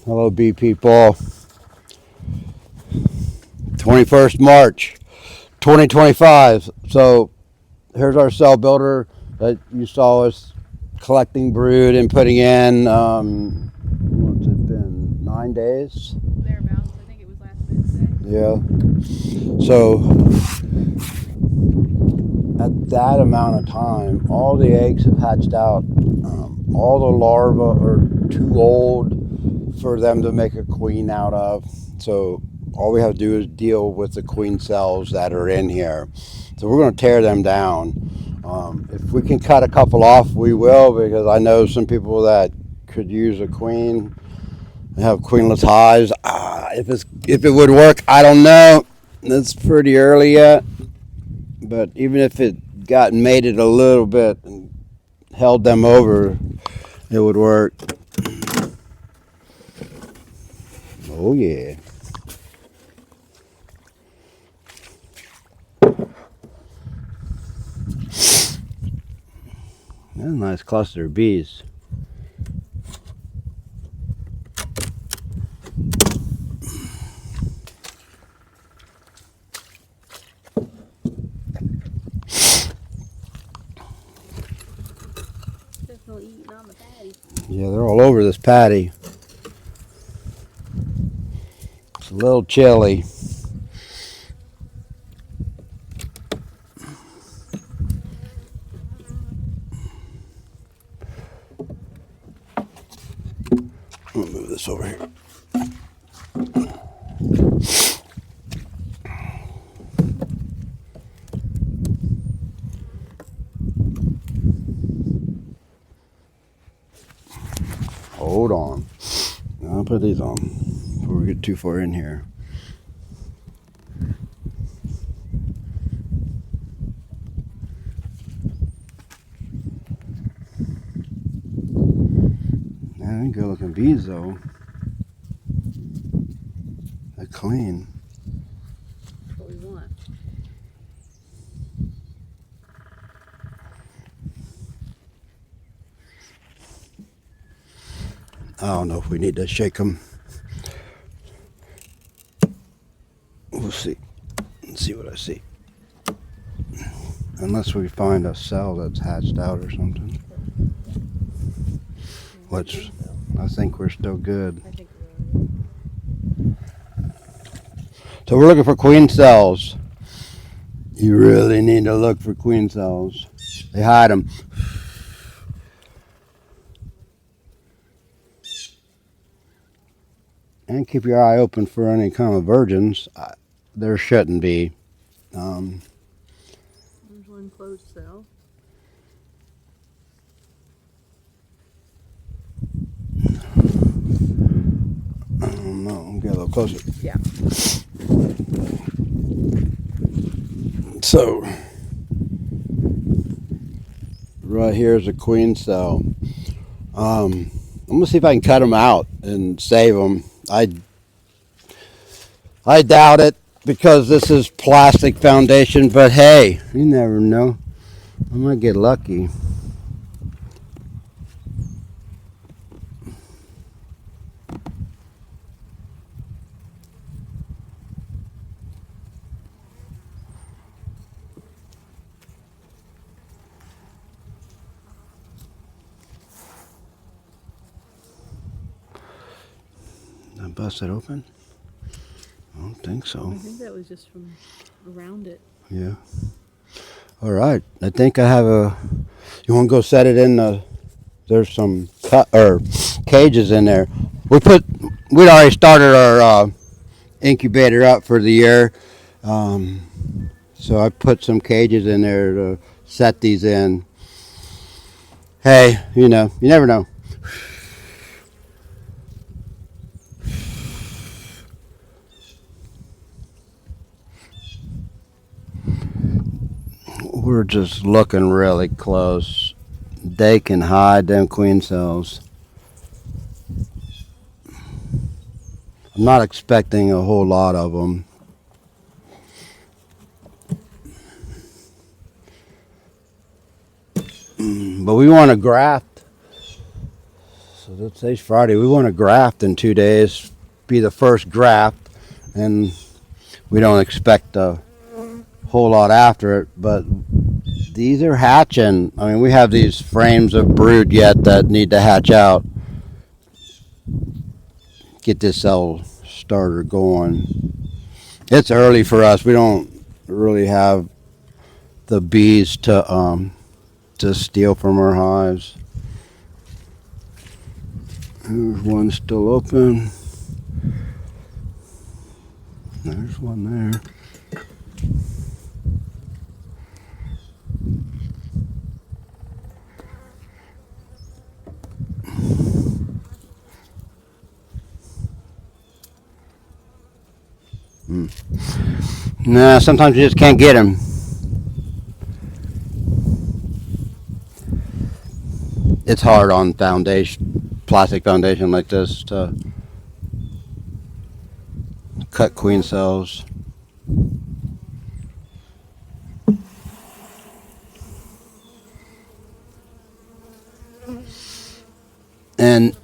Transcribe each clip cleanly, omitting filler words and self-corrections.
Hello, bee people. 21st March, 2025. So here's our cell builder that you saw us collecting brood and putting in. What's it been? 9 days? Thereabouts. I think it was last Wednesday. Yeah. So at that amount of time, all the eggs have hatched out. All the larvae are too old for them to make a queen out of. So all we have to do is deal with the queen cells that are in here. So we're going to tear them down. If we can cut a couple off, we will, because I know some people that could use a queen and have queenless hives. If it would work, I don't know. It's pretty early yet. But even if it got mated a little bit and held them over, it would work. Oh yeah. That's a nice cluster of bees. Definitely eating on the patty. Yeah, they're all over this patty. It's a little chilly. I'll move this over here. Hold on. I'll put these on before we get too far in here. Man, good looking bees though. They're clean. That's what we want. I don't know if we need to shake them. We'll see. Let's see what I see. Unless we find a cell that's hatched out or something. Which I think we're still good. I think we're really So we're looking for queen cells. You really need to look for queen cells. They hide them. And keep your eye open for any kind of virgins. There shouldn't be. There's one closed cell. I don't know. Get a little closer. Yeah. So, right here is a queen cell. I'm gonna see if I can cut them out and save them. I doubt it because this is plastic foundation. But hey, you never know. I might get lucky. Did I bust it open? I don't think so. I think that was just from around it. Yeah. All right. I think I have a. You want to go set it in the? There's some cages in there. We'd already started our incubator up for the year, so I put some cages in there to set these in. Hey, you never know. We're just looking really close. They can hide them queen cells. I'm not expecting a whole lot of them. But we want to graft. So today's Friday. We want to graft in 2 days, be the first graft, and we don't expect a whole lot after it. But these are hatching. I mean, we have these frames of brood yet that need to hatch out. Get this cell starter going. It's early for us. We don't really have the bees to steal from our hives. There's one still open. There's one there. Nah, sometimes you just can't get them. It's hard on plastic foundation like this to cut queen cells. And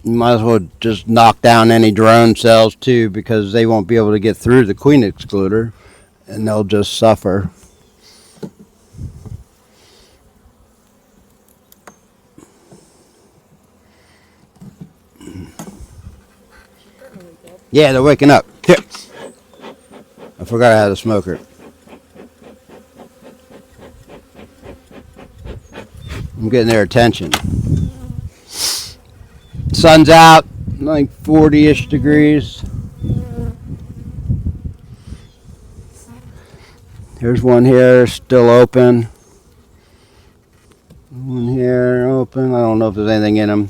you might as well just knock down any drone cells too, because they won't be able to get through the queen excluder and they'll just suffer. Yeah, they're waking up. Here. I forgot I had a smoker. I'm getting their attention. Sun's out, like 40-ish degrees. Here's one here, still open. One here, open. I don't know if there's anything in them.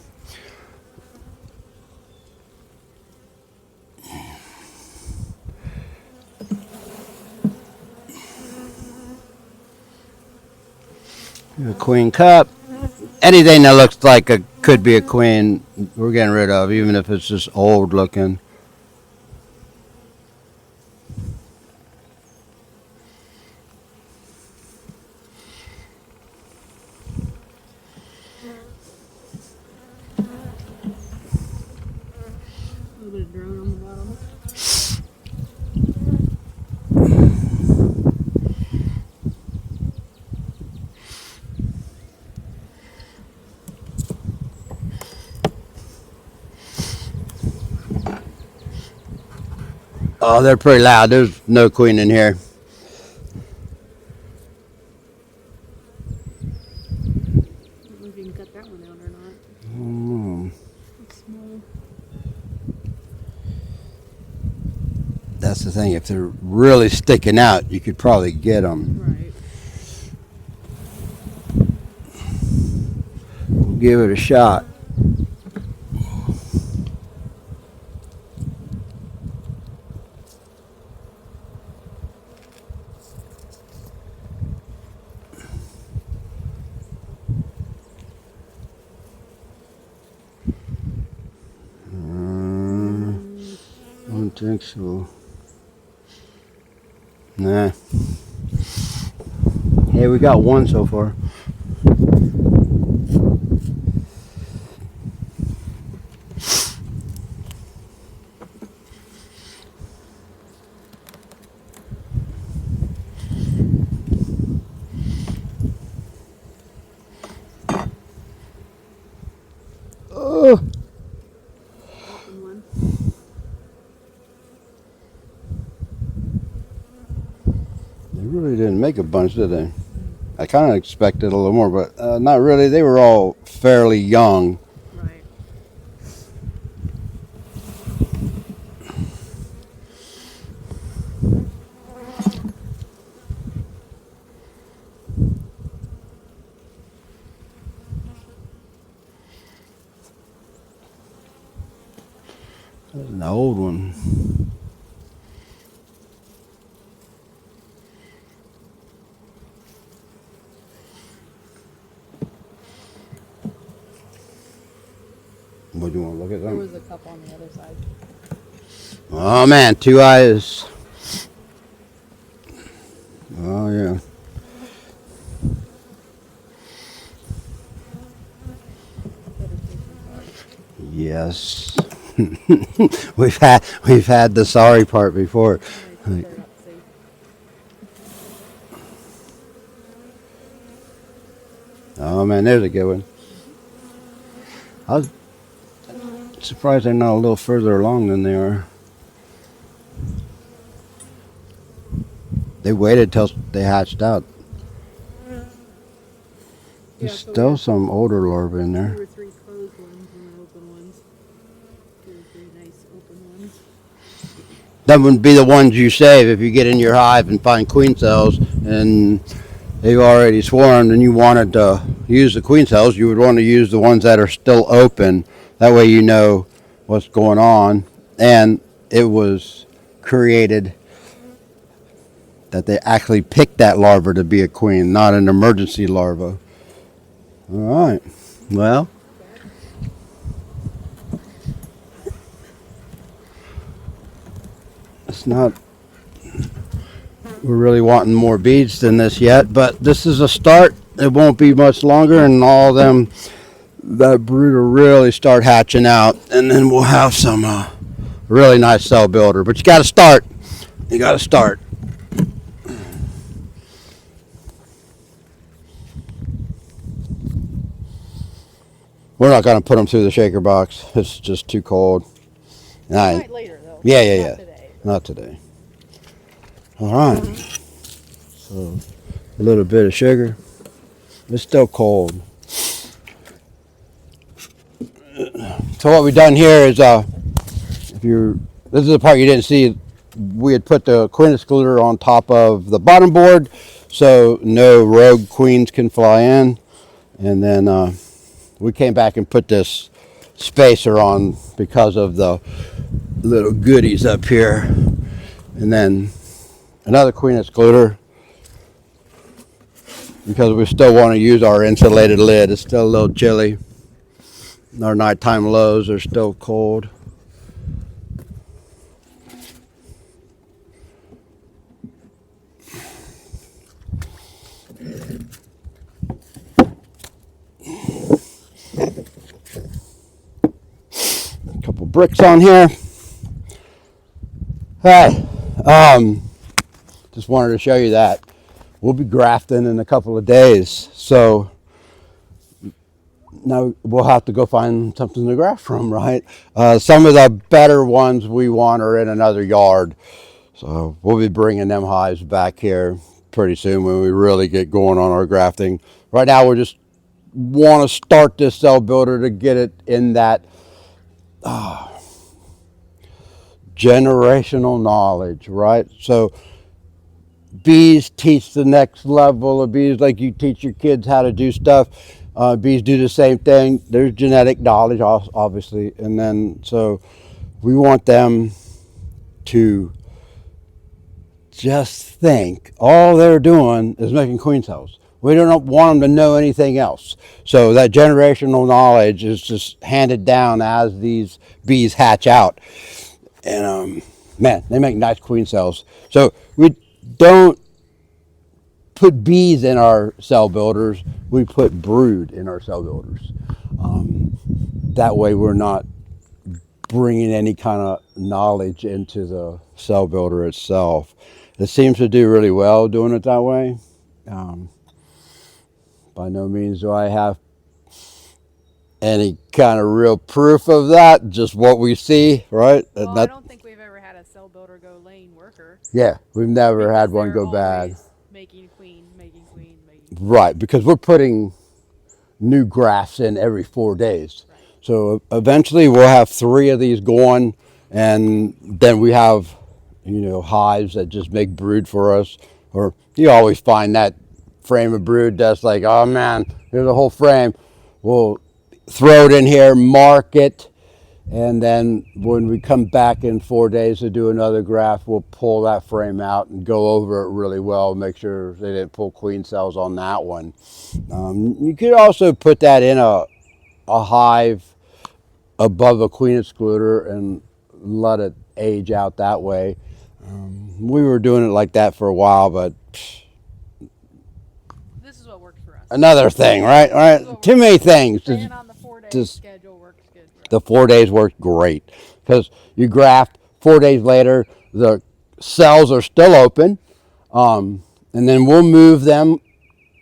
A queen cup. Anything that looks like could be a queen, we're getting rid of, even if it's just old looking. A little bit of drone on the bottom. Oh, they're pretty loud. There's no queen in here. I don't know if you can cut that one out or not. It's small. That's the thing. If they're really sticking out, you could probably get them. Right. We'll give it a shot. I don't think so. Nah. Hey, we got one so far. Oh. Open one. They really didn't make a bunch, did they? I kind of expected a little more, but not really. They were all fairly young. Right. That's an old one. What do you want to look at There them? was a cup on the other side. Oh man, 2 eyes. Oh yeah. Yes. we've had the sorry part before. Nice to start out safe. Oh man, there's a good one. I was surprised they're not a little further along than they are. They waited till they hatched out. Yeah, There's so we still have some older larvae in there. 2 or 3 closed ones and the open ones. 2 or 3 nice open ones. That wouldn't be the ones you save if you get in your hive and find queen cells and they've already swarmed and you wanted to use the queen cells. You would want to use the ones that are still open. That way you know what's going on. And it was created that they actually picked that larva to be a queen, not an emergency larva. All right. Well, it's not. We're really wanting more beads than this yet, but this is a start. It won't be much longer, and all them that brood will really start hatching out, and then we'll have some really nice cell builder. But you got to start. You got to start. We're not going to put them through the shaker box. It's just too cold. Might later though. Yeah, yeah, Not yeah. today. Not today. All right. So a little bit of sugar. It's still cold. So what we've done here is, if you this is the part you didn't see. We had put the queen excluder on top of the bottom board, so no rogue queens can fly in. And then we came back and put this spacer on because of the little goodies up here. And then another queen excluder because we still want to use our insulated lid. It's still a little chilly. Our nighttime lows are still cold. A couple bricks on here. Hey, just wanted to show you that. We'll be grafting in a couple of days. So now we'll have to go find something to graft from, right? Some of the better ones we want are in another yard. So we'll be bringing them hives back here pretty soon when we really get going on our grafting. Right now we just want to start this cell builder to get it in that generational knowledge, right? So bees teach the next level of bees, like you teach your kids how to do stuff. Bees do the same thing. There's genetic knowledge, obviously, and then so we want them to just think all they're doing is making queen cells. We don't want them to know anything else. So that generational knowledge is just handed down as these bees hatch out. And man, they make nice queen cells. So we don't put bees in our cell builders. We put brood in our cell builders. That way we're not bringing any kind of knowledge into the cell builder itself. It seems to do really well doing it that way. By no means do I have any kind of real proof of that, just what we see, right? Well, I don't think we've ever had a cell builder go laying worker. Yeah, we've never had Because one they're go bad. always making queen, making queen, making queen. Right, because we're putting new grafts in every 4 days. Right. So eventually we'll have 3 of these going, and then we have, hives that just make brood for us. Or you always find that frame of brood that's like, oh man, there's a whole frame. We'll throw it in here, mark it, and then when we come back in 4 days to do another graft, we'll pull that frame out and go over it really well, make sure they didn't pull queen cells on that one. You could also put that in a hive above a queen excluder and let it age out that way. We were doing it like that for a while, but This is what works for us. another thing, right? All right, too many things. Staying on the 4-day just- schedule works good for The 4 days worked great because you graft 4 days later, the cells are still open, and then we'll move them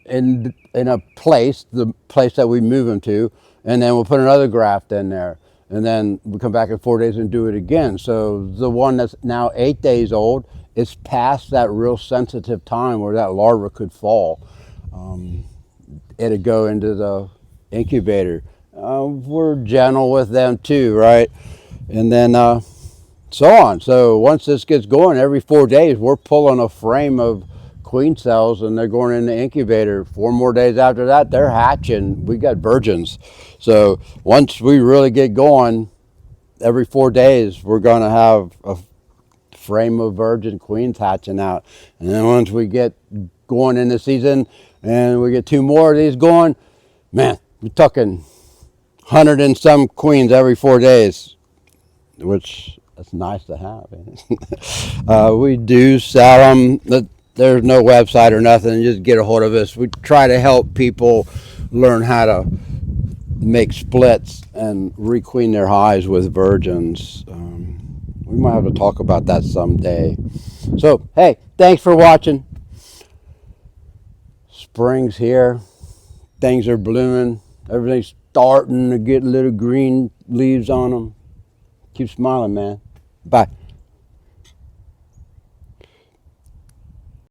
in a place, the place that we move them to, and then we'll put another graft in there, and then we come back in 4 days and do it again. So the one that's now 8 days old, it's past that real sensitive time where that larva could fall. It'd go into the incubator. We're gentle with them too, right? And then so on. So once this gets going, every 4 days we're pulling a frame of queen cells and they're going in the incubator. 4 more days after that, they're hatching. We got virgins. So once we really get going, every 4 days we're going to have a frame of virgin queens hatching out. And then once we get going in the season and we get 2 more of these going, man, we're talking 100 and some queens every 4 days, which that's nice to have. We do sell them. There's no website or nothing. Just get a hold of us. We try to help people learn how to make splits and requeen their hives with virgins. We might have to talk about that someday. So, hey, thanks for watching. Spring's here. Things are blooming. Everything's starting to get little green leaves on them. Keep smiling, man. Bye.